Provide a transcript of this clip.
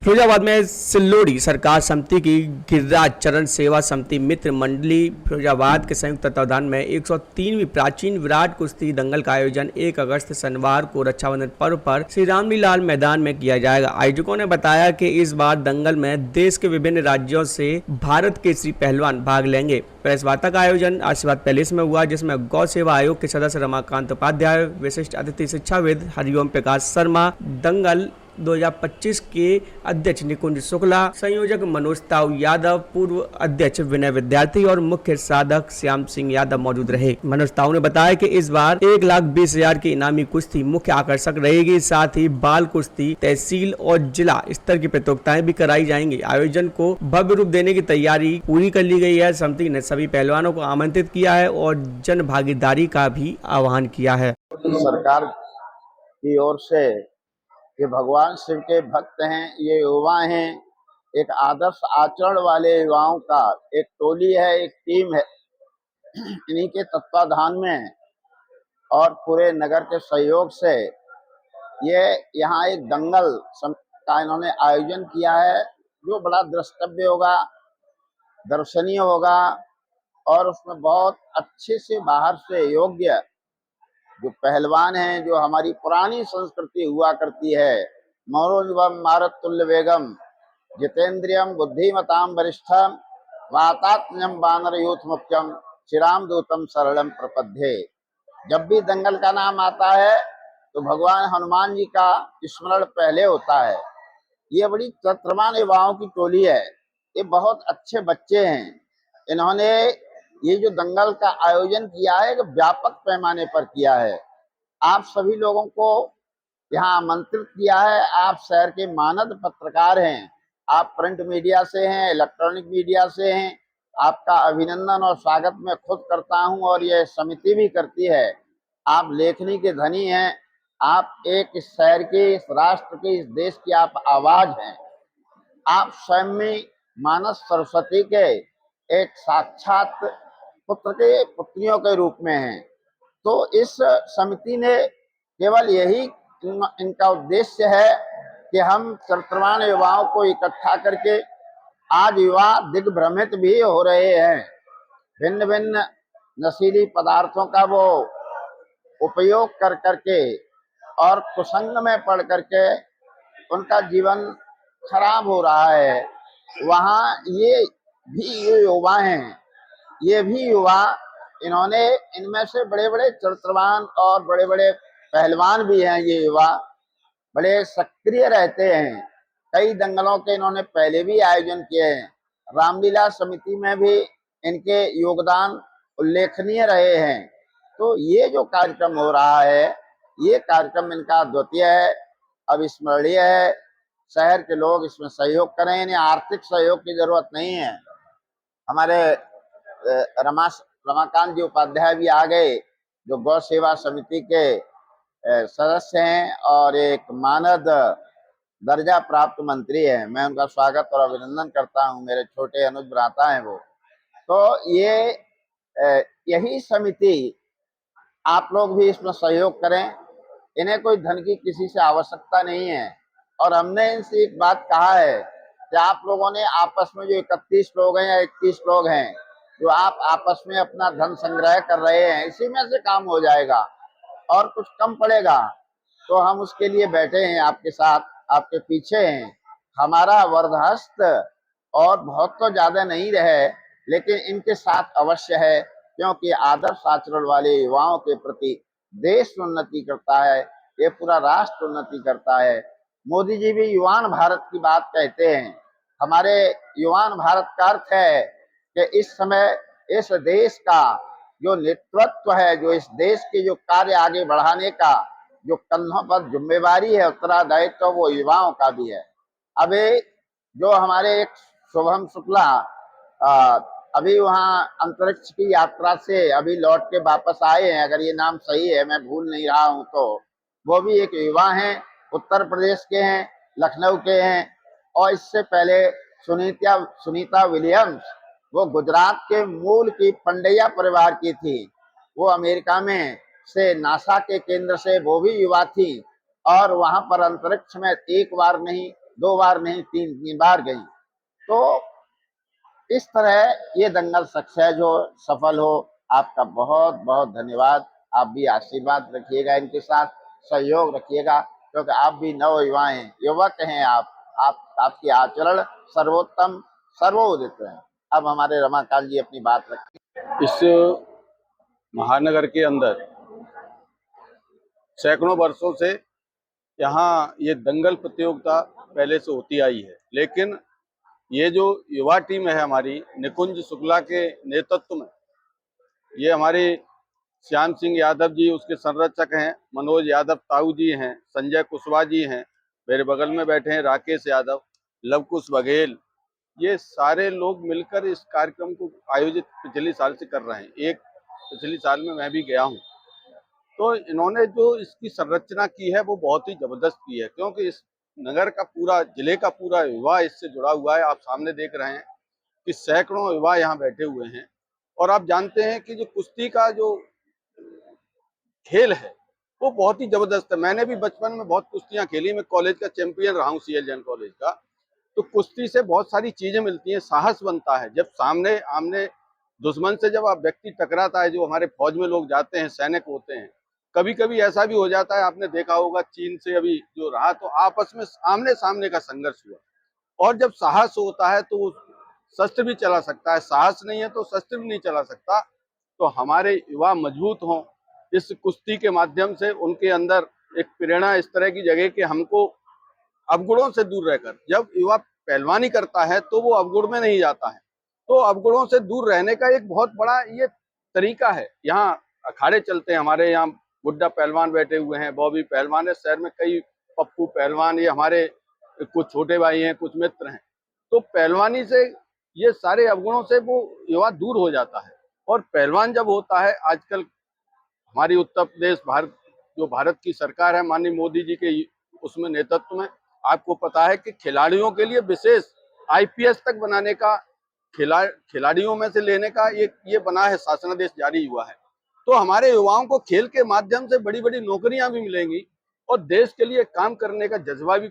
फिरोजाबाद में सिल्लोड़ी सरकार समिति की गिरिराज चरण सेवा समिति मित्र मंडली फिरोजाबाद के संयुक्त तत्वावधान में 103वीं प्राचीन विराट कुश्ती दंगल का आयोजन 1 अगस्त शनिवार को रक्षाबंधन पर्व पर श्री रामलीलाल मैदान में किया जाएगा। आयोजकों ने बताया कि इस बार दंगल में देश के विभिन्न राज्यों से भारत के श्री पहलवान भाग लेंगे। प्रेस वार्ता का आयोजन आशीर्वाद पैलेस में हुआ, जिसमें गौ सेवा आयोग के सदस्य रमाकांत उपाध्याय, विशिष्ट अतिथि शिक्षाविद हरिओम प्रकाश शर्मा, दंगल 2025 के अध्यक्ष निकुंज शुक्ला, संयोजक मनोज ताऊ यादव, पूर्व अध्यक्ष विनय विद्यार्थी और मुख्य साधक श्याम सिंह यादव मौजूद रहे। मनोज ताऊ ने बताया कि इस बार 1,20,000 की इनामी कुश्ती मुख्य आकर्षक रहेगी। साथ ही बाल कुश्ती, तहसील और जिला स्तर की प्रतियोगिताएं भी कराई जाएंगी। आयोजन को भव्य रूप देने की तैयारी पूरी कर ली गई है। समिति ने सभी पहलवानों को आमंत्रित किया है और जन भागीदारी का भी आह्वान किया है। सरकार की ओर से ये भगवान शिव के भक्त हैं, ये युवा हैं, एक आदर्श आचरण वाले युवाओं का एक टोली है, एक टीम है। इन्हीं के तत्वाधान में और पूरे नगर के सहयोग से ये यहाँ एक दंगल का इन्होंने आयोजन किया है, जो बड़ा द्रष्टव्य होगा, दर्शनीय होगा और उसमें बहुत अच्छे से बाहर से योग्य जो पहलवान हैं, जो हमारी पुरानी संस्कृति हुआ करती है, मनोजवम मारुततुल्य वेगम जितेंद्रियम बुद्धिमताम वरिष्ठम वातात्म्यम वानर यूथ मुख्यम चिराम दूतम सरलम प्रपद्ये। जब भी दंगल का नाम आता है तो भगवान हनुमान जी का स्मरण पहले होता है। ये बड़ी चतुर्मान युवाओं की टोली है, ये बहुत अच्छे बच्चे हैं। इन्होंने ये जो दंगल का आयोजन किया है, व्यापक पैमाने पर किया है। आप सभी लोगों को यहाँ आमंत्रित किया है। आप शहर के मानद पत्रकार हैं, आप प्रिंट मीडिया से हैं, इलेक्ट्रॉनिक मीडिया से हैं। आपका अभिनंदन और स्वागत मैं खुद करता हूं और यह समिति भी करती है। आप लेखनी के धनी हैं, आप एक इस शहर की, इस राष्ट्र की, इस देश की आप आवाज हैं। आप स्वयं में मानस सरस्वती के एक साक्षात पुत्र के पुत्रियों के रूप में हैं। तो इस समिति ने केवल यही इनका उद्देश्य है कि हम वर्तमान युवाओं को इकट्ठा करके, आज युवा दिग्भ्रमित भी हो रहे हैं, भिन्न भिन्न नशीली पदार्थों का वो उपयोग कर करके और कुसंग में पड़ करके उनका जीवन खराब हो रहा है। वहाँ ये युवा हैं, ये भी युवा, इन्होंने इनमें से बड़े बड़े चरित्रवान और बड़े बड़े पहलवान भी हैं। ये युवा बड़े सक्रिय रहते हैं। कई दंगलों के इन्होंने पहले भी आयोजन किए हैं। रामलीला समिति में भी इनके योगदान उल्लेखनीय रहे हैं। तो ये जो कार्यक्रम हो रहा है, ये कार्यक्रम इनका अद्वितीय है, अविस्मरणीय है। शहर के लोग इसमें सहयोग करें, इन्हें आर्थिक सहयोग की जरूरत नहीं है। हमारे रमाकांत जी उपाध्याय भी आ गए, जो गौ सेवा समिति के सदस्य हैं और एक मानद दर्जा प्राप्त मंत्री है। मैं उनका स्वागत और अभिनंदन करता हूं। मेरे छोटे अनुज भ्राता हैं वो। तो ये यही समिति, आप लोग भी इसमें सहयोग करें। इन्हें कोई धन की किसी से आवश्यकता नहीं है। और हमने इनसे एक बात कहा है कि आप लोगों ने आपस में, जो 31 लोग हैं या 21 लोग हैं, जो आप आपस में अपना धन संग्रह कर रहे हैं, इसी में से काम हो जाएगा और कुछ कम पड़ेगा तो हम उसके लिए बैठे हैं, आपके साथ, आपके पीछे हैं। हमारा वरदहस्त और बहुत तो ज्यादा नहीं रहे, लेकिन इनके साथ अवश्य है, क्योंकि आदर्श आचरण वाले युवाओं के प्रति देश उन्नति करता है, ये पूरा राष्ट्र उन्नति करता है। मोदी जी भी युवान भारत की बात कहते हैं। हमारे युवान भारत का अर्थ है कि इस समय इस देश का जो नेतृत्व है, जो इस देश के जो कार्य आगे बढ़ाने का जो कंधों पर जिम्मेवारी है, उत्तरदायित्व, तो वो युवाओं का भी है। अभी जो हमारे एक शुभम शुक्ला अभी वहाँ अंतरिक्ष की यात्रा से अभी लौट के वापस आए हैं, अगर ये नाम सही है, मैं भूल नहीं रहा हूँ, तो वो भी एक युवा हैं, उत्तर प्रदेश के हैं, लखनऊ के हैं। और इससे पहले सुनीता विलियम्स, वो गुजरात के मूल की पंड्या परिवार की थी। वो अमेरिका में से नासा के केंद्र से वो भी युवा थी और वहां पर अंतरिक्ष में एक बार नहीं 2 बार नहीं 3 बार गई। तो इस तरह ये दंगल सक्सेस हो, सफल हो। आपका बहुत बहुत धन्यवाद। आप भी आशीर्वाद रखिएगा, इनके साथ सहयोग रखिएगा, क्योंकि आप भी नवयुवा हैं, युवक हैं आप आपकी आचरण सर्वोत्तम सर्वोदित है। अब हमारे रमाकांत जी अपनी बात रखें। इस महानगर के अंदर सैकड़ों वर्षों से यहाँ ये दंगल प्रतियोगिता पहले से होती आई है, लेकिन ये जो युवा टीम है हमारी निकुंज शुक्ला के नेतृत्व में, ये हमारे श्याम सिंह यादव जी उसके संरक्षक हैं, मनोज यादव ताऊ जी हैं, संजय कुशवाहा जी हैं, मेरे बगल में बैठे हैं राकेश यादव, लवकुश बघेल, ये सारे लोग मिलकर इस कार्यक्रम को आयोजित पिछले साल से कर रहे हैं। एक पिछले साल में मैं भी गया हूँ। तो इन्होंने जो इसकी संरचना की है वो बहुत ही जबरदस्त की है, क्योंकि इस नगर का पूरा, जिले का पूरा युवा इससे जुड़ा हुआ है। आप सामने देख रहे हैं कि सैकड़ों युवा यहाँ बैठे हुए हैं। और आप जानते हैं कि जो कुश्ती का जो खेल है वो बहुत ही जबरदस्त है। मैंने भी बचपन में बहुत कुश्तियां खेली, मैं कॉलेज का चैंपियन रहा हूँ, सीएल जैन कॉलेज का। तो कुश्ती से बहुत सारी चीजें मिलती हैं, साहस बनता है। जब सामने आमने दुश्मन से जब आप व्यक्ति टकराता है, जो हमारे फौज में लोग जाते हैं, सैनिक होते हैं, कभी कभी ऐसा भी हो जाता है, आपने देखा होगा चीन से अभी जो रहा, तो आपस में आमने सामने का संघर्ष हुआ। और जब साहस होता है तो वो शस्त्र भी चला सकता है, साहस नहीं है तो शस्त्र भी नहीं चला सकता। तो हमारे युवा मजबूत हों इस कुश्ती के माध्यम से, उनके अंदर एक प्रेरणा इस तरह की जगह कि हमको अवगुणों से दूर रहकर, जब युवा पहलवानी करता है तो वो अवगुण में नहीं जाता है। तो अवगुणों से दूर रहने का एक बहुत बड़ा ये तरीका है। यहाँ अखाड़े चलते हैं, हमारे यहाँ गुड्डा पहलवान बैठे हुए हैं, बॉबी पहलवान है, शहर में कई पप्पू पहलवान, ये हमारे कुछ छोटे भाई हैं, कुछ मित्र हैं। तो पहलवानी से ये सारे अवगुणों से वो युवा दूर हो जाता है। और पहलवान जब होता है, आजकल हमारी उत्तर प्रदेश भारत, जो भारत की सरकार है माननीय मोदी जी के उसमें नेतृत्व में, आपको पता है कि खिलाड़ियों के लिए विशेष आईपीएस तक बनाने का, खिलाड़ियों में से लेने का ये बना है, शासनादेश जारी हुआ है। तो हमारे युवाओं को खेल के माध्यम से बड़ी बड़ी नौकरियां भी मिलेंगी और देश के लिए काम करने का जज्बा भी